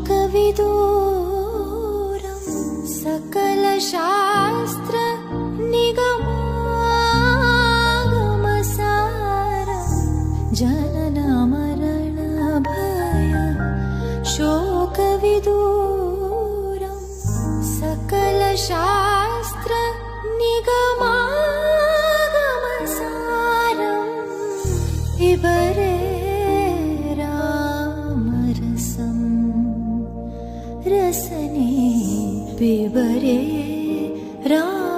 शोकविदूरं सकलशास्त्र निगमागमसारं जनन मरण भय शोकविदूरं सकलशास्त्र निगमागमसारं पिबरे रामरसं रसने पिबरे राम